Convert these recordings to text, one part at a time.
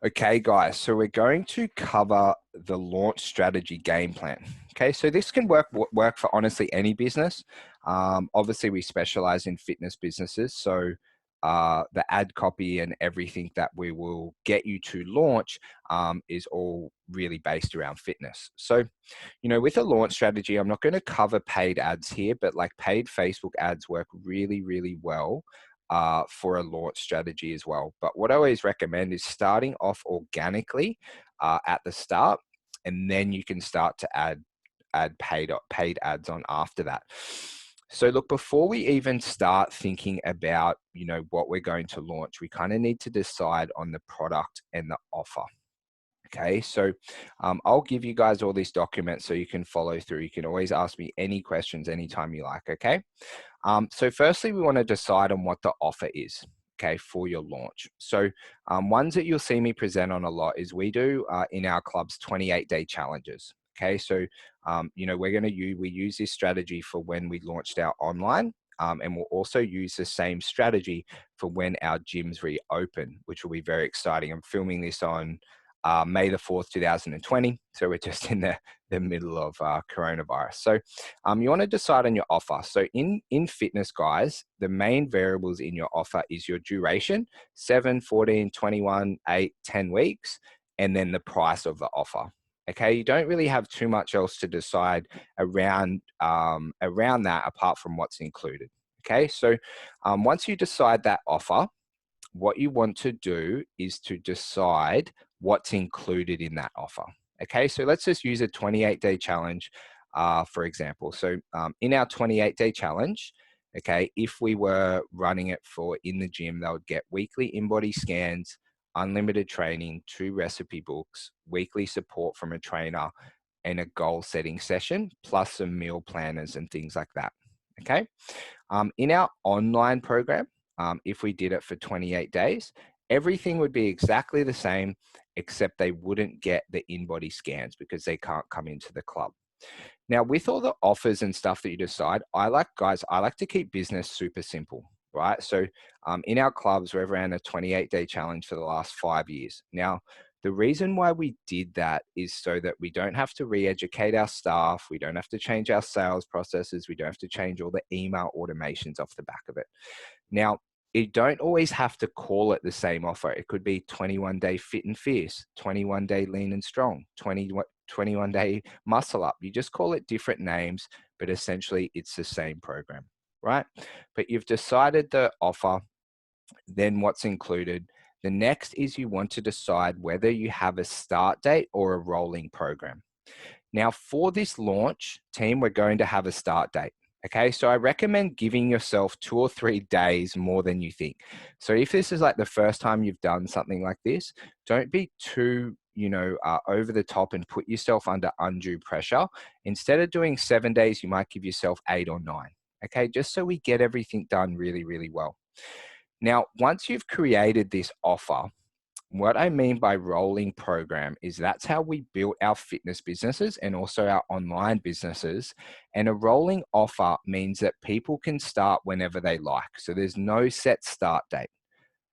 Okay, guys, so we're going to cover the launch strategy game plan. Okay, so this can work for honestly any business. Obviously, we specialize in fitness businesses, so the ad copy and everything that we will get you to launch is all really based around fitness. So, with a launch strategy, I'm not going to cover paid ads here, but like paid Facebook ads work really, really well for a launch strategy as well. But what I always recommend is starting off organically at the start, and then you can start to add paid ads on after that. So look, before we even start thinking about what we're going to launch, we kind of need to decide on the product and the offer. Okay, so I'll give you guys all these documents so you can follow through. You can always ask me any questions anytime you like, okay? So firstly, we want to decide on what the offer is, okay, for your launch. So ones that you'll see me present on a lot is we do in our clubs 28-day challenges. Okay, so we use this strategy for when we launched our online, and we'll also use the same strategy for when our gyms reopen, which will be very exciting. I'm filming this on May the 4th, 2020. So we're just in the middle of coronavirus. So you want to decide on your offer. So in fitness, guys, the main variables in your offer is your duration, 7, 14, 21, 8, 10 weeks, and then the price of the offer. Okay, you don't really have too much else to decide around that apart from what's included. Okay, so once you decide that offer, what you want to do is to decide what's included in that offer. Okay, so let's just use a 28-day challenge, for example. So in our 28-day challenge, okay, if we were running it for in the gym, they would get weekly in-body scans, unlimited training, 2 recipe books, weekly support from a trainer, and a goal setting session, plus some meal planners and things like that. Okay. In our online program, if we did it for 28 days, everything would be exactly the same, except they wouldn't get the in-body scans because they can't come into the club. Now, with all the offers and stuff that you decide, I like to keep business super simple, right? So in our clubs, we've ran a 28-day challenge for the last 5 years. Now, the reason why we did that is so that we don't have to re-educate our staff. We don't have to change our sales processes. We don't have to change all the email automations off the back of it. Now, you don't always have to call it the same offer. It could be 21-day fit and fierce, 21-day lean and strong, 21-day muscle up. You just call it different names, but essentially it's the same program, right? But you've decided the offer, then what's included. The next is you want to decide whether you have a start date or a rolling program. Now, for this launch, team, we're going to have a start date. Okay, so I recommend giving yourself 2 or 3 days more than you think. So if this is like the first time you've done something like this, don't be too over the top and put yourself under undue pressure. Instead of doing 7 days, you might give yourself 8 or 9. Okay, just so we get everything done really, really well. Now, once you've created this offer, what I mean by rolling program is that's how we built our fitness businesses and also our online businesses. And a rolling offer means that people can start whenever they like. So there's no set start date.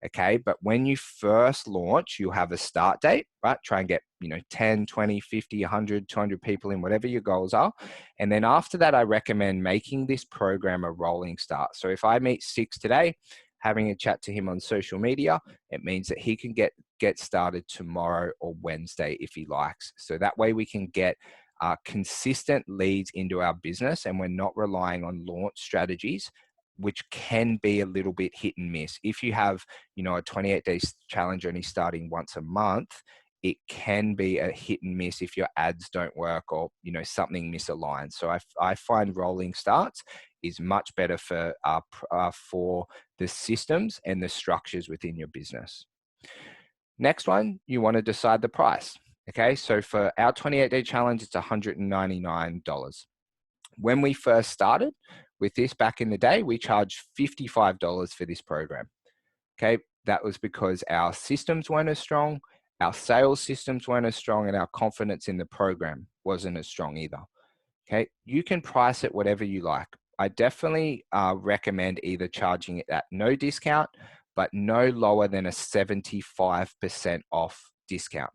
Okay. But when you first launch, you'll have a start date, right? Try and get, 10, 20, 50, 100, 200 people in, whatever your goals are. And then after that, I recommend making this program a rolling start. So if I meet 6 today, having a chat to him on social media, it means that he can get started tomorrow or Wednesday if he likes. So that way we can get consistent leads into our business, and we're not relying on launch strategies, which can be a little bit hit and miss. If you have, a 28-day challenge only starting once a month, it can be a hit and miss if your ads don't work or, something misaligns. So I find rolling starts is much better for the systems and the structures within your business. Next one, you want to decide the price. Okay, so for our 28-day challenge, it's $199. When we first started with this back in the day, we charged $55 for this program. Okay, that was because our systems weren't as strong, our sales systems weren't as strong, and our confidence in the program wasn't as strong either. Okay, you can price it whatever you like. I definitely recommend either charging it at no discount, but no lower than a 75% off discount.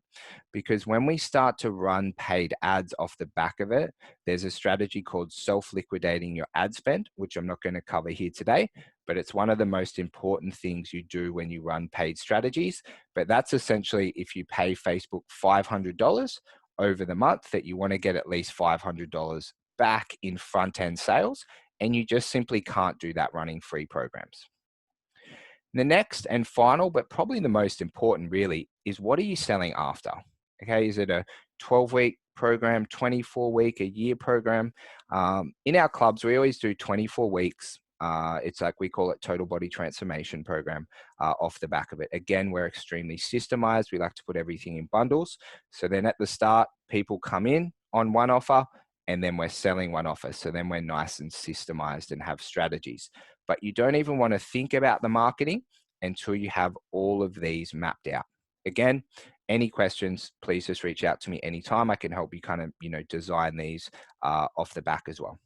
Because when we start to run paid ads off the back of it, there's a strategy called self-liquidating your ad spend, which I'm not going to cover here today, but it's one of the most important things you do when you run paid strategies. But that's essentially if you pay Facebook $500 over the month, that you want to get at least $500 back in front-end sales, and you just simply can't do that running free programs. The next and final, but probably the most important really, is what are you selling after? Okay, is it a 12-week program, 24-week, a year program? In our clubs, we always do 24 weeks. It's like we call it total body transformation program off the back of it. Again, we're extremely systemized. We like to put everything in bundles. So then at the start, people come in on one offer, and then we're selling one offer. So then we're nice and systemized and have strategies. But you don't even want to think about the marketing until you have all of these mapped out. Again, any questions, please just reach out to me anytime. I can help you kind of, design these off the back as well.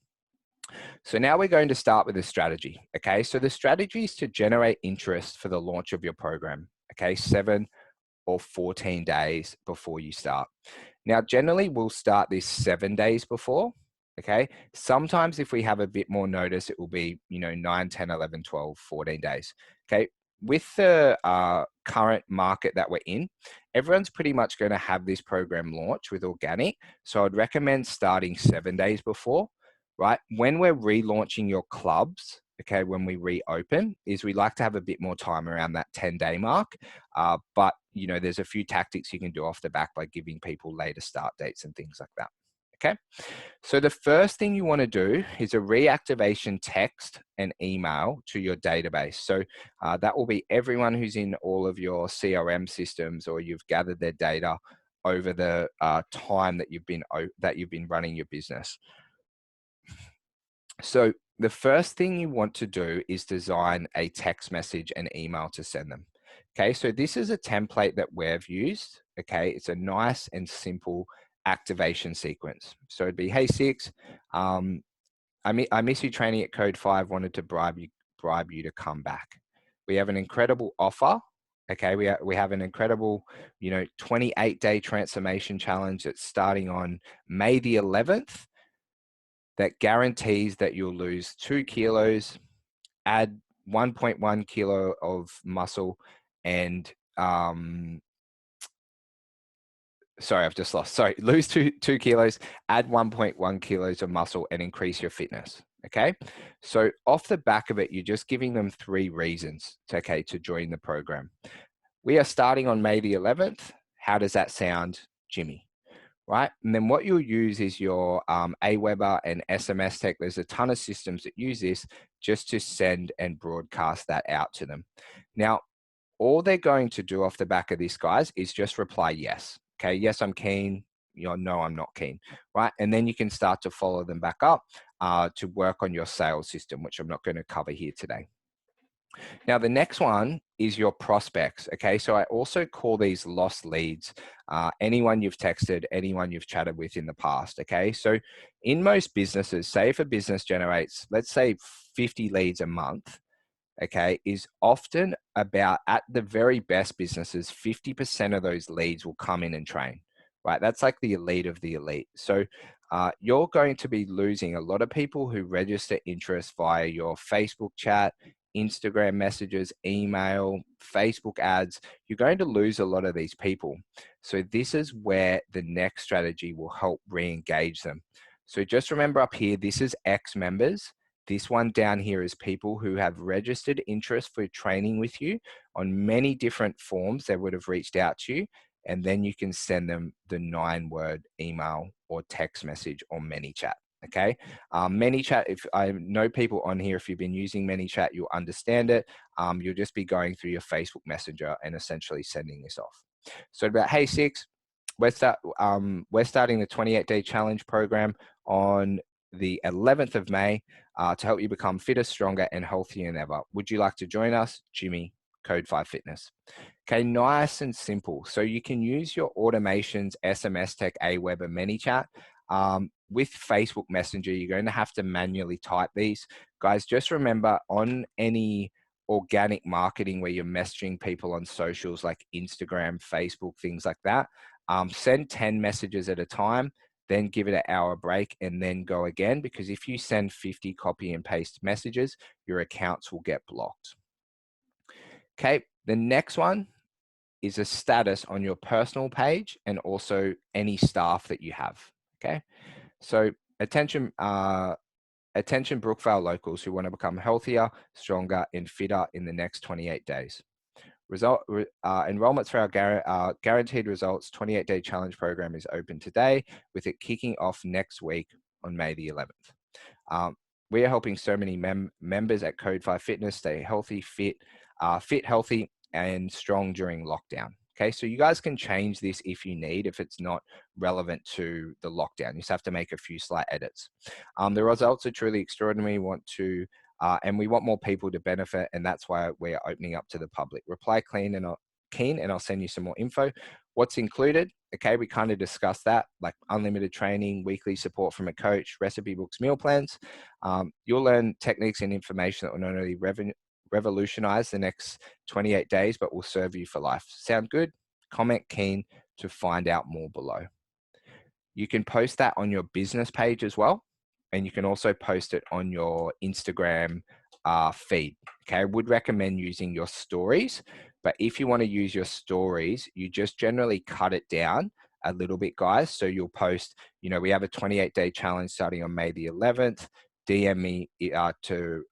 So now we're going to start with a strategy. Okay, so the strategy is to generate interest for the launch of your program. Okay, 7 or 14 days before you start. Now, generally, we'll start this 7 days before. Okay, sometimes if we have a bit more notice, it will be 9, 10, 11, 12, 14 days. Okay, with the current market that we're in, everyone's pretty much going to have this program launch with organic. So I'd recommend starting 7 days before, right? When we're relaunching your clubs, okay, when we reopen, is we like to have a bit more time around that 10-day mark. But there's a few tactics you can do off the back by giving people later start dates and things like that. Okay, so the first thing you want to do is a reactivation text and email to your database. So that will be everyone who's in all of your CRM systems, or you've gathered their data over the time that you've been running your business. So the first thing you want to do is design a text message and email to send them. Okay, so this is a template that we've used. Okay, it's a nice and simple activation sequence. So it'd be, hey Six, I miss you training at Code 5, wanted to bribe you to come back. We have an incredible offer. Okay, we have an incredible 28-day transformation challenge that's starting on May the 11th. That guarantees that you'll lose 2 kilos, add 1.1 kilo of muscle, and lose 2 kilos, add 1.1 kilos of muscle, and increase your fitness. Okay, so off the back of it, you're just giving them 3 reasons to join the program. We are starting on May the 11th. How does that sound, Jimmy? Right, and then what you'll use is your Aweber and SMS Tech. There's a ton of systems that use this just to send and broadcast that out to them. Now, all they're going to do off the back of this, guys, is just reply yes. Okay, yes, I'm keen. No, I'm not keen. Right, and then you can start to follow them back up to work on your sales system, which I'm not going to cover here today. Now, the next one is your prospects. Okay, so I also call these lost leads. Anyone you've texted, anyone you've chatted with in the past. Okay, so in most businesses, say if a business generates, let's say 50 leads a month, okay, is often about, at the very best businesses, 50% of those leads will come in and train, right? That's like the elite of the elite. So you're going to be losing a lot of people who register interest via your Facebook chat, Instagram messages, email, Facebook ads. You're going to lose a lot of these people. So this is where the next strategy will help re-engage them. So just remember up here, this is ex-members. This one down here is people who have registered interest for training with you on many different forms. They would have reached out to you, and then you can send them the 9-word email or text message or ManyChat. Okay, ManyChat, if I know people on here, if you've been using ManyChat, you'll understand it. You'll just be going through your Facebook Messenger and essentially sending this off. So about, hey Six, we're starting the 28-day challenge program on the 11th of May to help you become fitter, stronger, and healthier than ever. Would you like to join us? Jimmy, Code 5 Fitness. Okay, nice and simple. So you can use your automations, SMS Tech, Aweber, ManyChat. With Facebook Messenger, you're going to have to manually type these. Guys, just remember, on any organic marketing where you're messaging people on socials like Instagram, Facebook, things like that. Send 10 messages at a time, then give it an hour break and then go again, because if you send 50 copy and paste messages, your accounts will get blocked. Okay, the next one is a status on your personal page and also any staff that you have. Okay, so attention Brookvale locals who want to become healthier, stronger, and fitter in the next 28 days. Enrollments for our Guaranteed Results 28-day challenge program is open today, with it kicking off next week on May the 11th. We are helping so many members at Code 5 Fitness stay healthy, fit, healthy, and strong during lockdown. Okay, so you guys can change this if you need, if it's not relevant to the lockdown. You just have to make a few slight edits. The results are truly extraordinary. And we want more people to benefit, and that's why we're opening up to the public. Reply keen and I'll send you some more info. What's included? Okay, we kind of discussed that, like unlimited training, weekly support from a coach, recipe books, meal plans. You'll learn techniques and information that will not only revolutionize the next 28 days, but will serve you for life. Sound good? Comment keen to find out more below. You can post that on your business page as well. And you can also post it on your Instagram feed. Okay, I would recommend using your stories, but if you want to use your stories, you just generally cut it down a little bit, guys. So you'll post, we have a 28-day challenge starting on May the 11th. DM me to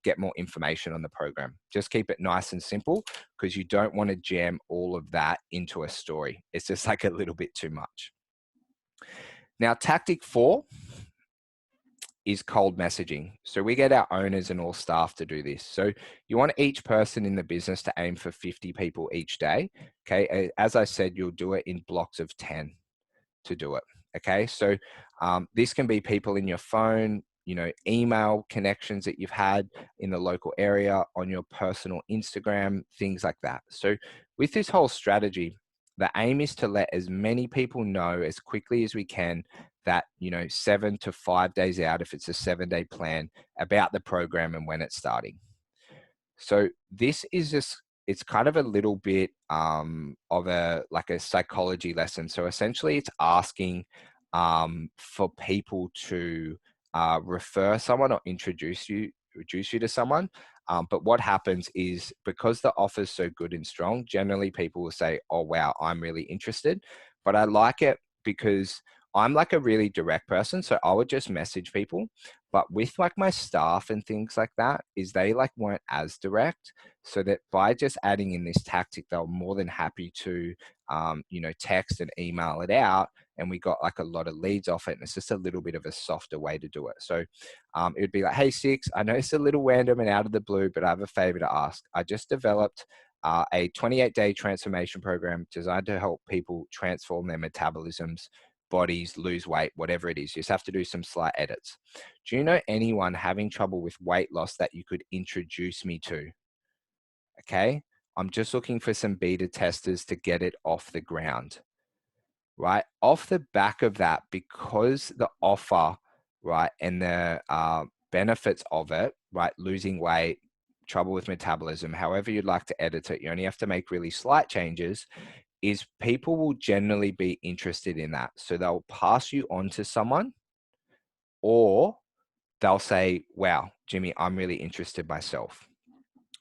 get more information on the program. Just keep it nice and simple, because you don't want to jam all of that into a story. It's just like a little bit too much. Now, tactic 4 is cold messaging. So we get our owners and all staff to do this. So you want each person in the business to aim for 50 people each day. Okay. As I said, you'll do it in blocks of 10 to do it. Okay. So this can be people in your phone, email connections that you've had in the local area, on your personal Instagram, things like that. So with this whole strategy, the aim is to let as many people know as quickly as we can that, 7 to 5 days out, if it's a 7-day plan, about the program and when it's starting. So this is just, it's kind of a little bit of a psychology lesson. So essentially it's asking for people to refer someone or introduce you to someone. But what happens is, because the offer is so good and strong, generally people will say, oh, wow, I'm really interested. But I like it because I'm like a really direct person. So I would just message people. But with like my staff and things like that, is they weren't as direct. So that by just adding in this tactic, they're more than happy to, text and email it out. And we got a lot of leads off it. And it's just a little bit of a softer way to do it. So it would be like, hey, Six, I know it's a little random and out of the blue, but I have a favor to ask. I just developed a 28-day transformation program designed to help people transform their metabolisms, bodies, lose weight, whatever it is. You just have to do some slight edits. Do you know anyone having trouble with weight loss that you could introduce me to? Okay. I'm just looking for some beta testers to get it off the ground. Right, off the back of that, because the offer, right, and the benefits of it, right, losing weight, trouble with metabolism, however you'd like to edit it, you only have to make really slight changes, is people will generally be interested in that. So they'll pass you on to someone, or they'll say, wow, Jimmy, I'm really interested myself.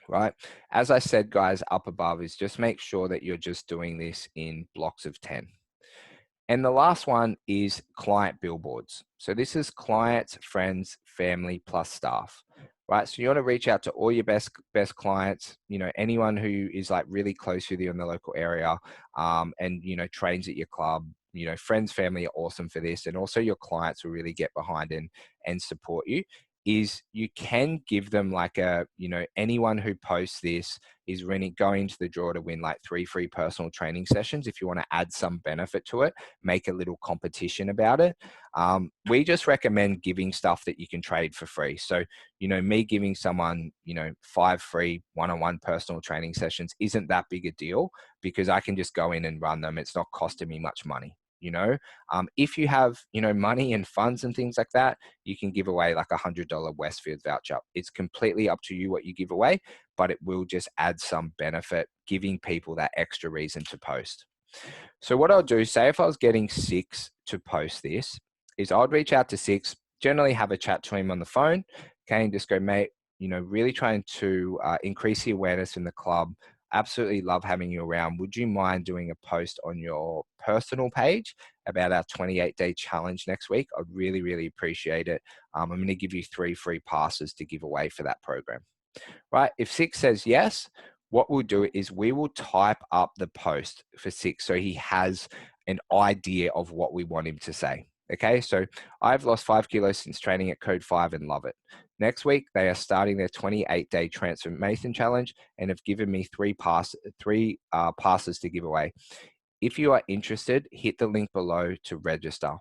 Right, as I said, guys, up above is just make sure that you're just doing this in blocks of 10. And the last one is client billboards. So this is clients, friends, family, plus staff, right? So you want to reach out to all your best clients, anyone who is really close with you in the local area, and, trains at your club. Friends, family are awesome for this. And also your clients will really get behind and support you. Is you can give them anyone who posts this is really going to the draw to win 3 free personal training sessions. If you want to add some benefit to it, make a little competition about it. We just recommend giving stuff that you can trade for free. So, me giving someone, 5 free one-on-one personal training sessions isn't that big a deal, because I can just go in and run them. It's not costing me much money. you know. If you have, you know, money and funds and things like that, you can give away like $100 Westfield voucher. It's completely up to you what you give away, but it will just add some benefit, giving people that extra reason to post. So what I'll do, say if I was getting 6 to post this, is I'd reach out to 6, generally have a chat to him on the phone, okay, and just go, mate, you know, really trying to increase the awareness in the club. Absolutely love having you around. Would you mind doing a post on your personal page about our 28-day challenge next week? I'd really, really appreciate it. I'm going to give you 3 free passes to give away for that program. Right? If 6 says yes, what we'll do is we will type up the post for 6 so he has an idea of what we want him to say. Okay, so I've lost 5 kilos since training at Code 5 and love it. Next week, they are starting their 28-day transformation challenge and have given me 3 passes to give away. If you are interested, hit the link below to register.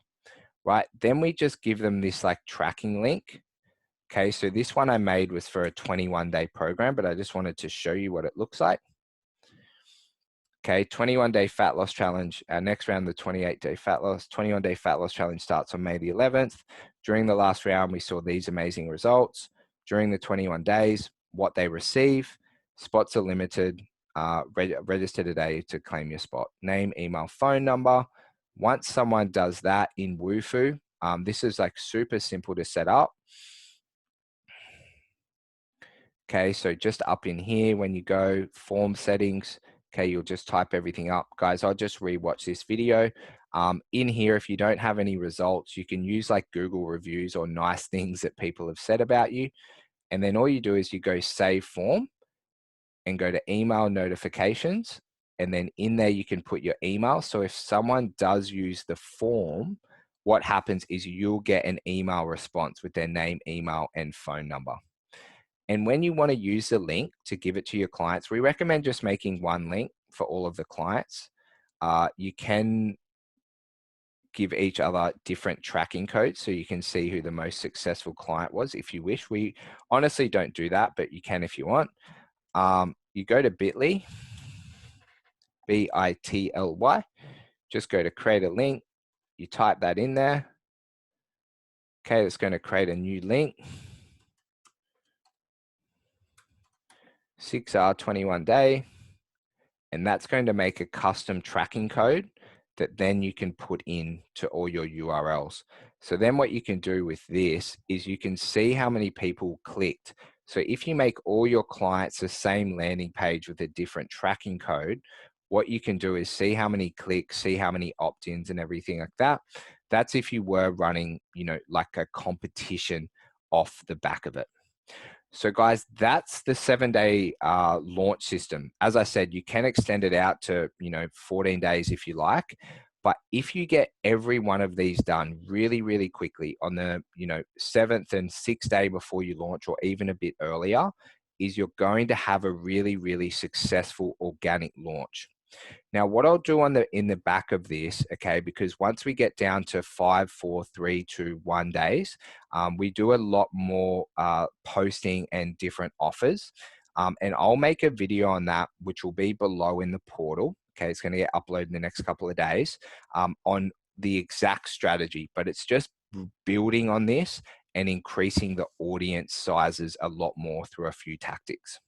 Right, then we just give them this like tracking link. Okay, so this one I made was for a 21-day program, but I just wanted to show you what it looks like. Okay, 21-day fat loss challenge. Our next round, the 21-day fat loss challenge starts on May the 11th. During the last round, we saw these amazing results. During the 21 days, what they receive, spots are limited. Register today to claim your spot. Name, email, phone number. Once someone does that in Wufoo, this is like super simple to set up. Okay, so just up in here, when you go form settings, okay, you'll just type everything up. Guys, I'll just rewatch this video. In here, if you don't have any results, you can use like Google reviews or nice things that people have said about you. And then all you do is you go save form and go to email notifications. And then in there, you can put your email. So if someone does use the form, what happens is you'll get an email response with their name, email, and phone number. And when you want to use the link to give it to your clients, we recommend just making one link for all of the clients. You can give each other different tracking codes so you can see who the most successful client was if you wish. We honestly don't do that, but you can if you want. You go to Bitly, B-I-T-L-Y, just go to create a link. You type that in there. Okay, it's going to create a new link. 6R 21 day, and that's going to make a custom tracking code that then you can put in to all your URLs. So then what you can do with this is you can see how many people clicked. So if you make all your clients the same landing page with a different tracking code, what you can do is see how many clicks, see how many opt-ins and everything like that. That's if you were running, you know, like a competition off the back of it. So guys, that's the 7-day launch system. As I said, you can extend it out to, you know, 14 days if you like. But if you get every one of these done really, really quickly on the, you know, 7th and 6th day before you launch, or even a bit earlier, is you're going to have a really, really successful organic launch. Now, what I'll do in the back of this, okay, because once we get down to 5, 4, 3, 2, 1 days, we do a lot more posting and different offers. And I'll make a video on that, which will be below in the portal. Okay, it's going to get uploaded in the next couple of days on the exact strategy, but it's just building on this and increasing the audience sizes a lot more through a few tactics.